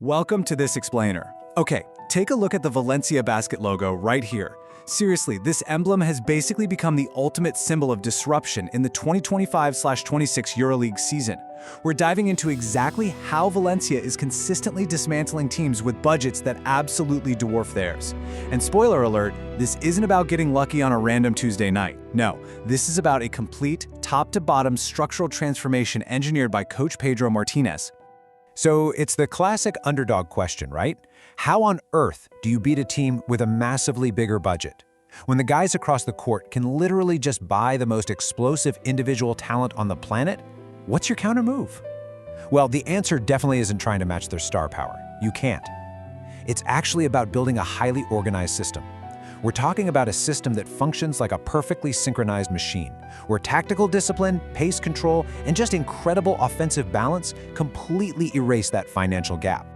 Welcome to this explainer. Okay, take a look at the Valencia Basket logo right here. Seriously, this emblem has basically become the ultimate symbol of disruption in the 2025/26 EuroLeague season. We're diving into exactly how Valencia is consistently dismantling teams with budgets that absolutely dwarf theirs. And spoiler alert, this isn't about getting lucky on a random Tuesday night. No, this is about a complete, top-to-bottom structural transformation engineered by Coach Pedro Martínez. So it's the classic underdog question, right? How on earth do you beat a team with a massively bigger budget? When the guys across the court can literally just buy the most explosive individual talent on the planet, what's your counter move? Well, the answer definitely isn't trying to match their star power. You can't. It's actually about building a highly organized system. We're talking about a system that functions like a perfectly synchronized machine, where tactical discipline, pace control, and just incredible offensive balance completely erase that financial gap.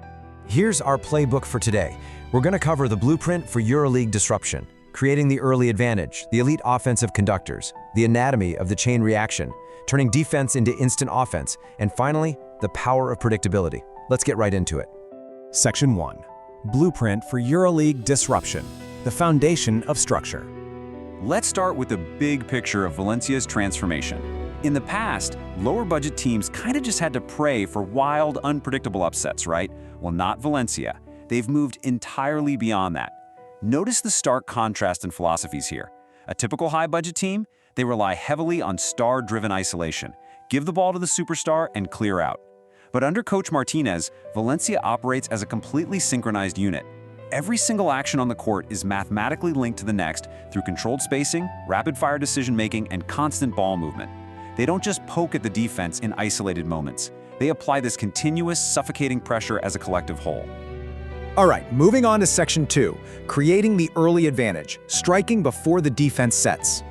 Here's our playbook for today. We're going to cover the blueprint for EuroLeague disruption, creating the early advantage, the elite offensive conductors, the anatomy of the chain reaction, turning defense into instant offense, and finally, the power of predictability. Let's get right into it. Section 1. Blueprint for EuroLeague disruption. The foundation of structure. Let's start with the big picture of Valencia's transformation. In the past, lower budget teams kind of just had to pray for wild, unpredictable upsets, right? Well, not Valencia. They've moved entirely beyond that. Notice the stark contrast in philosophies here. A typical high-budget team, they rely heavily on star-driven isolation. Give the ball to the superstar and clear out. But under Coach Martínez, Valencia operates as a completely synchronized unit. Every single action on the court is mathematically linked to the next through controlled spacing, rapid-fire decision-making, and constant ball movement. They don't just poke at the defense in isolated moments. They apply this continuous, suffocating pressure as a collective whole. All right, moving on to Section 2, creating the early advantage, striking before the defense sets.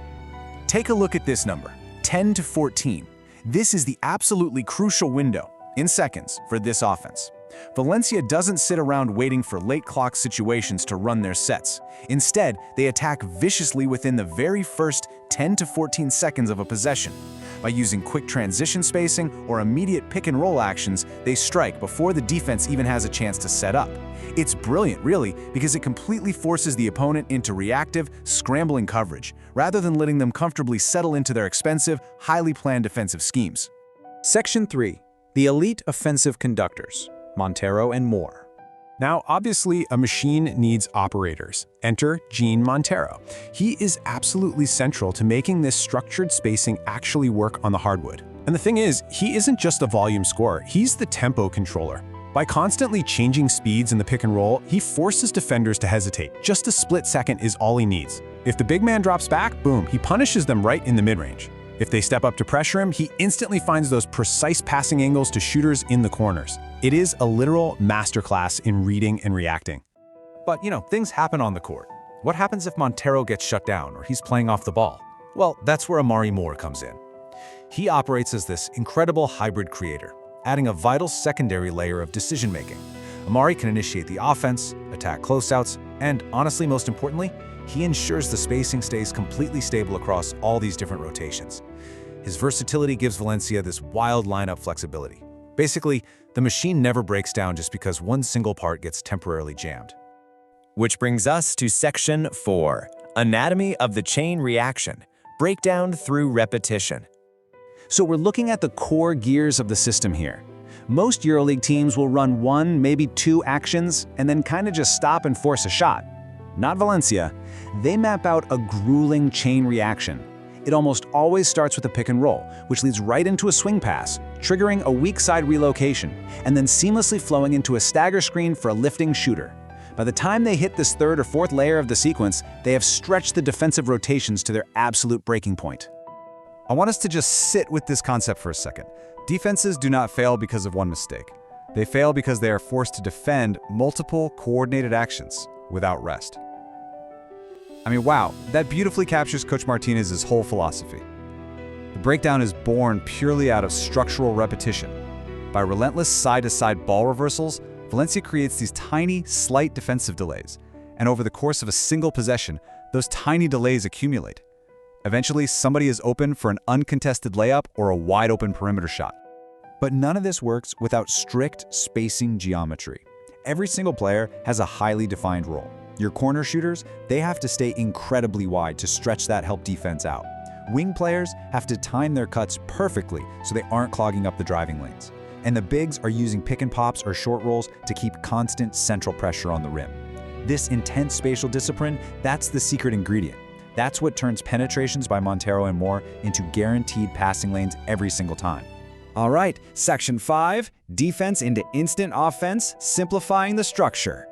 Take a look at this number, 10 to 14. This is the absolutely crucial window, in seconds, for this offense. Valencia doesn't sit around waiting for late clock situations to run their sets. Instead, they attack viciously within the very first 10 to 14 seconds of a possession. By using quick transition spacing or immediate pick and roll actions, they strike before the defense even has a chance to set up. It's brilliant, really, because it completely forces the opponent into reactive, scrambling coverage, rather than letting them comfortably settle into their expensive, highly planned defensive schemes. Section 3, the elite offensive conductors. Montero and more. Now, obviously, a machine needs operators. Enter Jean Montero. He is absolutely central to making this structured spacing actually work on the hardwood. And the thing is, he isn't just a volume scorer, he's the tempo controller. By constantly changing speeds in the pick and roll, he forces defenders to hesitate. Just a split second is all he needs. If the big man drops back, boom, he punishes them right in the mid-range. If they step up to pressure him, he instantly finds those precise passing angles to shooters in the corners. It is a literal masterclass in reading and reacting. But, things happen on the court. What happens if Montero gets shut down or he's playing off the ball? Well, that's where Amari Moore comes in. He operates as this incredible hybrid creator, adding a vital secondary layer of decision-making. Amari can initiate the offense, attack closeouts, and honestly, most importantly, he ensures the spacing stays completely stable across all these different rotations. His versatility gives Valencia this wild lineup flexibility. Basically, the machine never breaks down just because one single part gets temporarily jammed. Which brings us to Section 4, Anatomy of the Chain Reaction, Breakdown through Repetition. So we're looking at the core gears of the system here. Most EuroLeague teams will run one, maybe two actions, and then kind of just stop and force a shot. Not Valencia. They map out a grueling chain reaction. It almost always starts with a pick and roll, which leads right into a swing pass, triggering a weak side relocation, and then seamlessly flowing into a stagger screen for a lifting shooter. By the time they hit this third or fourth layer of the sequence, they have stretched the defensive rotations to their absolute breaking point. I want us to just sit with this concept for a second. Defenses do not fail because of one mistake. They fail because they are forced to defend multiple coordinated actions without rest. Wow, that beautifully captures Coach Martínez's whole philosophy. The breakdown is born purely out of structural repetition. By relentless side-to-side ball reversals, Valencia creates these tiny, slight defensive delays. And over the course of a single possession, those tiny delays accumulate. Eventually, somebody is open for an uncontested layup or a wide-open perimeter shot. But none of this works without strict spacing geometry. every single player has a highly defined role. Your corner shooters, they have to stay incredibly wide to stretch that help defense out. Wing players have to time their cuts perfectly so they aren't clogging up the driving lanes. And the bigs are using pick and pops or short rolls to keep constant central pressure on the rim. This intense spatial discipline, that's the secret ingredient. That's what turns penetrations by Montero and Moore into guaranteed passing lanes every single time. All right, Section 5, defense into instant offense, simplifying the structure.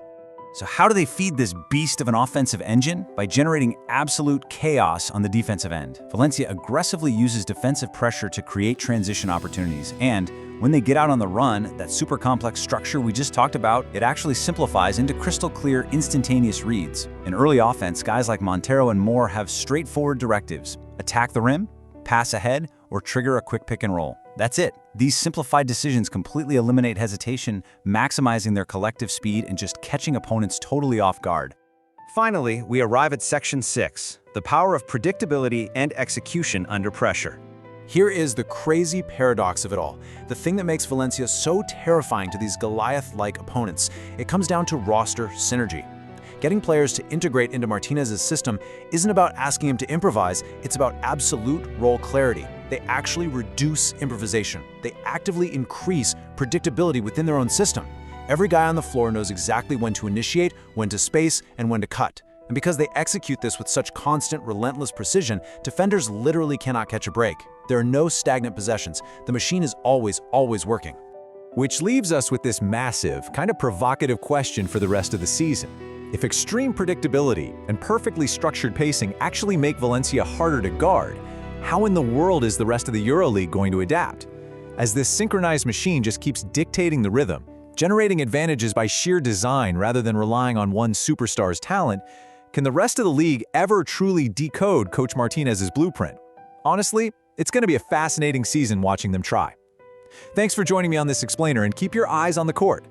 So how do they feed this beast of an offensive engine? By generating absolute chaos on the defensive end. Valencia aggressively uses defensive pressure to create transition opportunities, and when they get out on the run, that super complex structure we just talked about, it actually simplifies into crystal clear, instantaneous reads. In early offense, guys like Montero and Moore have straightforward directives: attack the rim, pass ahead, or trigger a quick pick and roll. That's it. These simplified decisions completely eliminate hesitation, maximizing their collective speed and just catching opponents totally off guard. Finally, we arrive at Section 6, the power of predictability and execution under pressure. Here is the crazy paradox of it all. The thing that makes Valencia so terrifying to these Goliath-like opponents, it comes down to roster synergy. Getting players to integrate into Martinez's system isn't about asking him to improvise, it's about absolute role clarity. They actually reduce improvisation. They actively increase predictability within their own system. Every guy on the floor knows exactly when to initiate, when to space, and when to cut. And because they execute this with such constant, relentless precision, defenders literally cannot catch a break. There are no stagnant possessions. The machine is always working. Which leaves us with this massive, kind of provocative question for the rest of the season. If extreme predictability and perfectly structured pacing actually make Valencia harder to guard, how in the world is the rest of the EuroLeague going to adapt? As this synchronized machine just keeps dictating the rhythm, generating advantages by sheer design rather than relying on one superstar's talent, can the rest of the league ever truly decode Coach Martinez's blueprint? Honestly, it's going to be a fascinating season watching them try. Thanks for joining me on this explainer, and keep your eyes on the court.